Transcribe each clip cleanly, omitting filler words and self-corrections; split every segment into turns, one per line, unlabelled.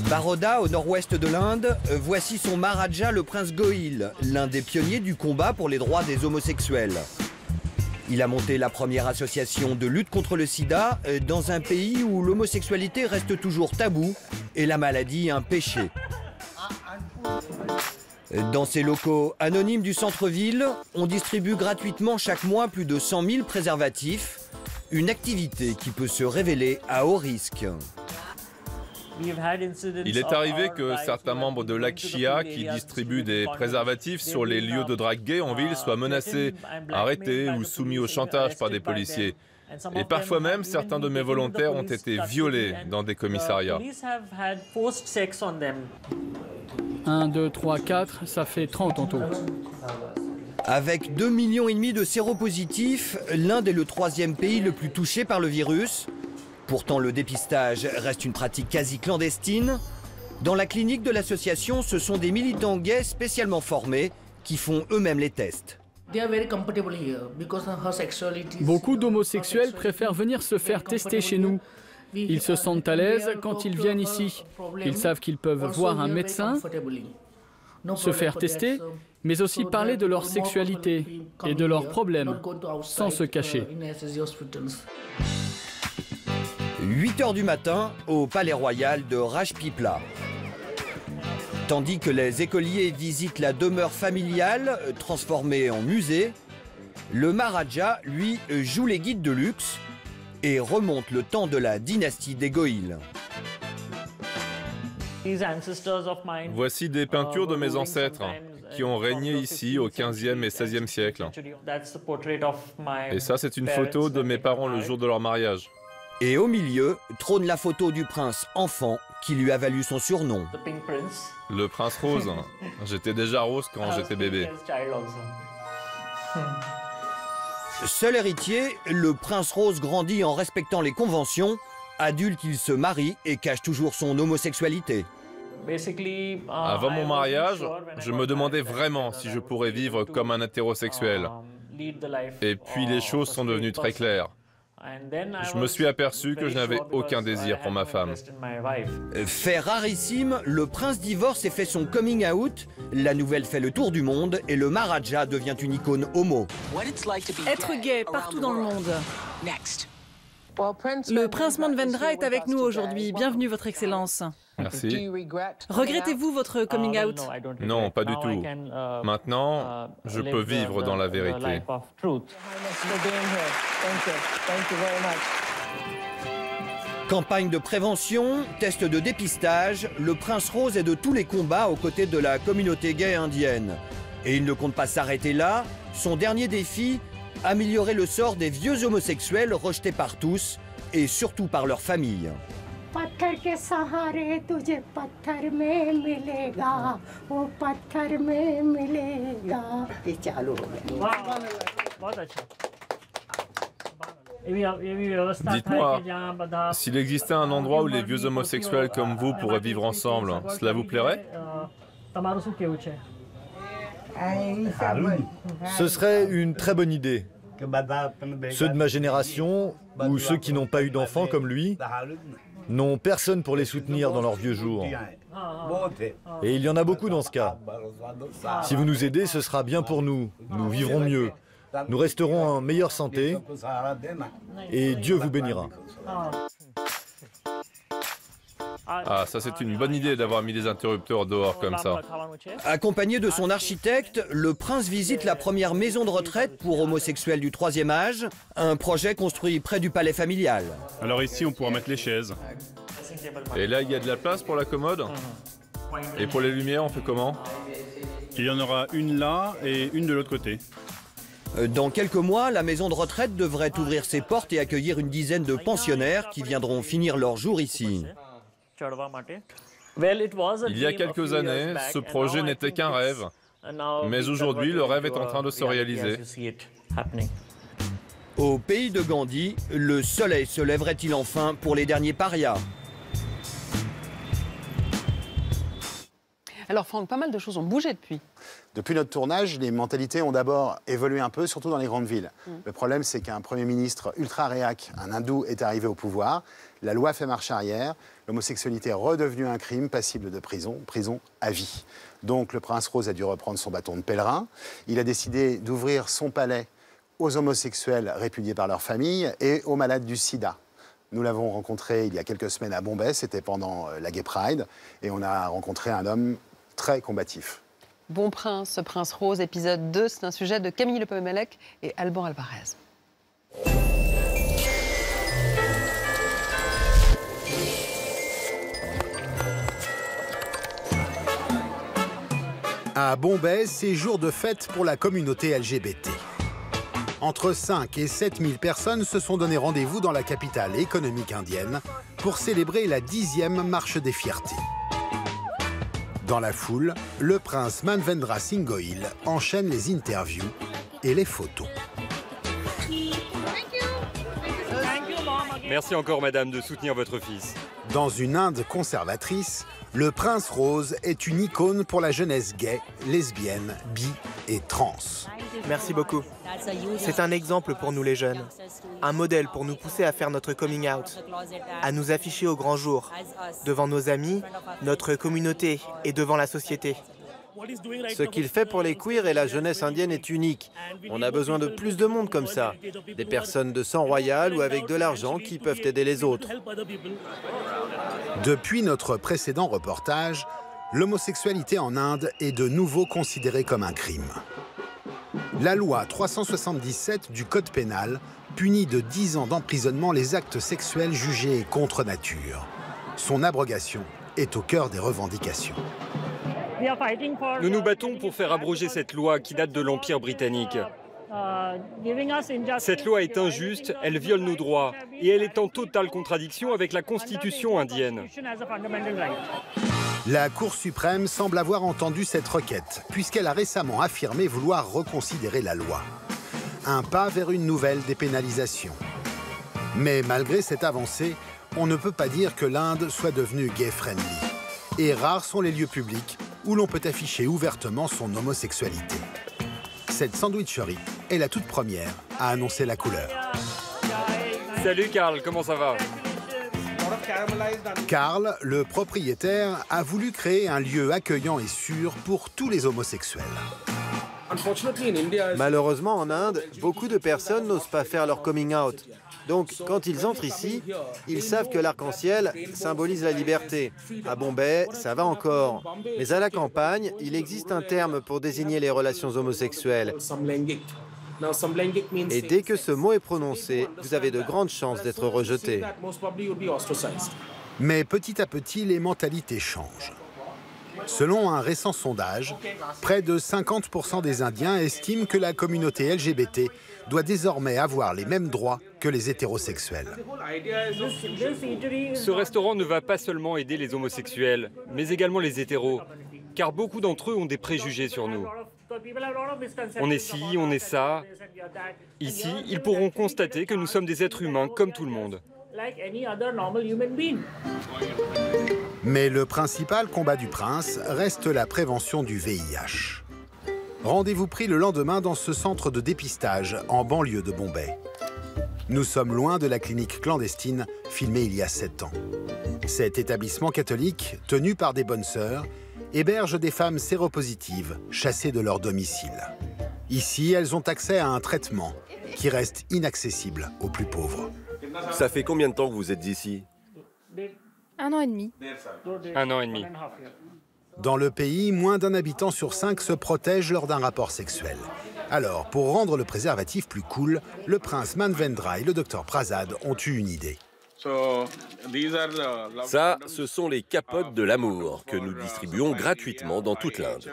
Baroda, au nord-ouest de l'Inde, voici son Maharaja, le prince Gohil, l'un des pionniers du combat pour les droits des homosexuels. Il a monté la première association de lutte contre le sida dans un pays où l'homosexualité reste toujours taboue et la maladie un péché. Dans ces locaux anonymes du centre-ville, on distribue gratuitement chaque mois plus de 100 000 préservatifs, une activité qui peut se révéler à haut risque.
Il est arrivé que certains membres de l'Akshia qui distribuent des préservatifs sur les lieux de drague gay en ville soient menacés, arrêtés ou soumis au chantage par des policiers. Et parfois même, certains de mes volontaires ont été violés dans des commissariats.
1, 2, 3, 4, ça fait 30 en tout.
Avec 2,5 millions de séropositifs, l'Inde est le 3e pays le plus touché par le virus. Pourtant, le dépistage reste une pratique quasi clandestine. Dans la clinique de l'association, ce sont des militants gays spécialement formés qui font eux-mêmes les tests.
Beaucoup d'homosexuels préfèrent venir se faire tester chez nous. Ils se sentent à l'aise quand ils viennent ici. Ils savent qu'ils peuvent voir un médecin, se faire tester, mais aussi parler de leur sexualité et de leurs problèmes, sans se cacher.
8 h du matin au palais royal de Rajpipla. Tandis que les écoliers visitent la demeure familiale transformée en musée, le Maharaja, lui, joue les guides de luxe et remonte le temps de la dynastie des Gohil.
Voici des peintures de mes ancêtres qui ont régné ici au XVe et XVIe siècle. Et ça, c'est une photo de mes parents le jour de leur mariage.
Et au milieu, trône la photo du prince enfant qui lui a valu son surnom.
Le prince rose. J'étais déjà rose quand j'étais bébé.
Seul héritier, le prince rose grandit en respectant les conventions. Adulte, il se marie et cache toujours son homosexualité.
Avant mon mariage, je me demandais vraiment si je pourrais vivre comme un hétérosexuel. Et puis les choses sont devenues très claires. Je me suis aperçu que je n'avais aucun désir pour ma femme.
Fait rarissime, le prince divorce et fait son coming out. La nouvelle fait le tour du monde et le Maharaja devient une icône homo.
Être gay partout dans le monde. Le prince Manvendra est avec nous aujourd'hui. Bienvenue, Votre Excellence.
Merci.
Regrettez-vous votre coming out?
Non, pas du tout. Maintenant, je peux vivre dans la vérité.
Campagne de prévention, test de dépistage, le prince rose est de tous les combats aux côtés de la communauté gay indienne. Et il ne compte pas s'arrêter là. Son dernier défi, améliorer le sort des vieux homosexuels rejetés par tous et surtout par leurs familles.
Dites-moi, s'il existait un endroit où les vieux homosexuels comme vous pourraient vivre ensemble, cela vous plairait?
Ce serait une très bonne idée. Ceux de ma génération, ou ceux qui n'ont pas eu d'enfants comme lui, n'ont personne pour les soutenir dans leurs vieux jours. Et il y en a beaucoup dans ce cas. Si vous nous aidez, ce sera bien pour nous. Nous vivrons mieux. Nous resterons en meilleure santé et Dieu vous bénira.
Ah, ça c'est une bonne idée d'avoir mis des interrupteurs dehors comme ça.
Accompagné de son architecte, le prince visite la première maison de retraite pour homosexuels du 3e âge, un projet construit près du palais familial.
Alors ici, on pourra mettre les chaises.
Et là, il y a de la place pour la commode? Et pour les lumières, on fait comment?
Il y en aura une là et une de l'autre côté.
Dans quelques mois, la maison de retraite devrait ouvrir ses portes et accueillir une dizaine de pensionnaires qui viendront finir leur jour ici.
Il y a quelques années, ce projet n'était qu'un rêve. Mais aujourd'hui, le rêve est en train de se réaliser.
Au pays de Gandhi, le soleil se lèverait-il enfin pour les derniers parias?
Alors Franck, pas mal de choses ont bougé depuis.
Depuis notre tournage, les mentalités ont d'abord évolué un peu, surtout dans les grandes villes. Le problème, c'est qu'un Premier ministre ultra-réac, un hindou, est arrivé au pouvoir. La loi fait marche arrière, l'homosexualité est redevenue un crime passible de prison, prison à vie. Donc le prince Rose a dû reprendre son bâton de pèlerin. Il a décidé d'ouvrir son palais aux homosexuels répudiés par leur famille et aux malades du sida. Nous l'avons rencontré il y a quelques semaines à Bombay, c'était pendant la Gay Pride, et on a rencontré un homme très combatif.
Bon Prince, Prince Rose, épisode 2, c'est un sujet de Camille Le Pomelec et Alban Alvarez.
À Bombay, c'est jour de fête pour la communauté LGBT. Entre 5 et 7 000 personnes se sont donné rendez-vous dans la capitale économique indienne pour célébrer la 10e marche des fiertés. Dans la foule, le prince Manvendra Singh Gohil enchaîne les interviews et les photos.
Merci encore, madame, de soutenir votre fils.
Dans une Inde conservatrice, le prince Rose est une icône pour la jeunesse gay, lesbienne, bi et trans.
Merci beaucoup. C'est un exemple pour nous les jeunes, un modèle pour nous pousser à faire notre coming out, à nous afficher au grand jour, devant nos amis, notre communauté et devant la société.
Ce qu'il fait pour les queers et la jeunesse indienne est unique. On a besoin de plus de monde comme ça. Des personnes de sang royal ou avec de l'argent qui peuvent aider les autres.
Depuis notre précédent reportage, l'homosexualité en Inde est de nouveau considérée comme un crime. La loi 377 du Code pénal punit de 10 ans d'emprisonnement les actes sexuels jugés contre nature. Son abrogation est au cœur des revendications.
Nous nous battons pour faire abroger cette loi qui date de l'Empire britannique. Cette loi est injuste, elle viole nos droits et elle est en totale contradiction avec la Constitution indienne.
La Cour suprême semble avoir entendu cette requête, puisqu'elle a récemment affirmé vouloir reconsidérer la loi. Un pas vers une nouvelle dépénalisation. Mais malgré cette avancée, on ne peut pas dire que l'Inde soit devenue gay-friendly. Et rares sont les lieux publics où l'on peut afficher ouvertement son homosexualité. Cette sandwicherie est la toute première à annoncer la couleur.
Salut Karl, comment ça va?
Karl, le propriétaire, a voulu créer un lieu accueillant et sûr pour tous les homosexuels.
Malheureusement, en Inde, beaucoup de personnes n'osent pas faire leur coming out. Donc, quand ils entrent ici, ils savent que l'arc-en-ciel symbolise la liberté. À Bombay, ça va encore. Mais à la campagne, il existe un terme pour désigner les relations homosexuelles. Et dès que ce mot est prononcé, vous avez de grandes chances d'être rejeté.
Mais petit à petit, les mentalités changent. Selon un récent sondage, près de 50% des Indiens estiment que la communauté LGBT doit désormais avoir les mêmes droits que les hétérosexuels.
Ce restaurant ne va pas seulement aider les homosexuels, mais également les hétéros, car beaucoup d'entre eux ont des préjugés sur nous. On est ci, on est ça. Ici, ils pourront constater que nous sommes des êtres humains comme tout le monde.
Mais le principal combat du prince reste la prévention du VIH. Rendez-vous pris le lendemain dans ce centre de dépistage en banlieue de Bombay. Nous sommes loin de la clinique clandestine filmée il y a 7 ans. Cet établissement catholique, tenu par des bonnes sœurs, héberge des femmes séropositives chassées de leur domicile. Ici, elles ont accès à un traitement qui reste inaccessible aux plus pauvres.
Ça fait combien de temps que vous êtes ici?
1 an et demi.
1 an et demi.
Dans le pays, moins d'un habitant sur 5 se protège lors d'un rapport sexuel. Alors, pour rendre le préservatif plus cool, le prince Manvendra et le docteur Prasad ont eu une idée.
Ça, ce sont les capotes de l'amour que nous distribuons gratuitement dans toute l'Inde.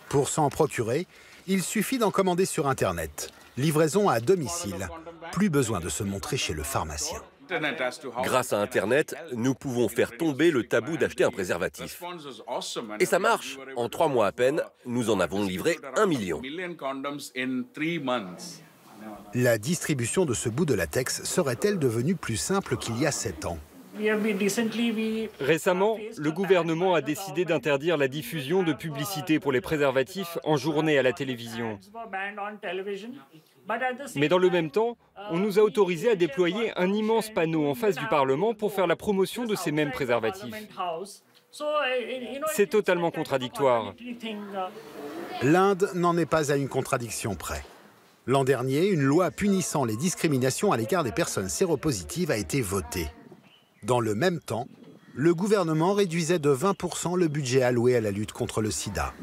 Pour s'en procurer, il suffit d'en commander sur Internet. Livraison à domicile. Plus besoin de se montrer chez le pharmacien.
Grâce à Internet, nous pouvons faire tomber le tabou d'acheter un préservatif. Et ça marche. En 3 mois à peine, nous en avons livré 1 million.
La distribution de ce bout de latex serait-elle devenue plus simple qu'il y a 7 ans?
Récemment, le gouvernement a décidé d'interdire la diffusion de publicités pour les préservatifs en journée à la télévision. Mais dans le même temps, on nous a autorisé à déployer un immense panneau en face du Parlement pour faire la promotion de ces mêmes préservatifs. C'est totalement contradictoire.
L'Inde n'en est pas à une contradiction près. L'an dernier, une loi punissant les discriminations à l'égard des personnes séropositives a été votée. Dans le même temps, le gouvernement réduisait de 20% le budget alloué à la lutte contre le sida.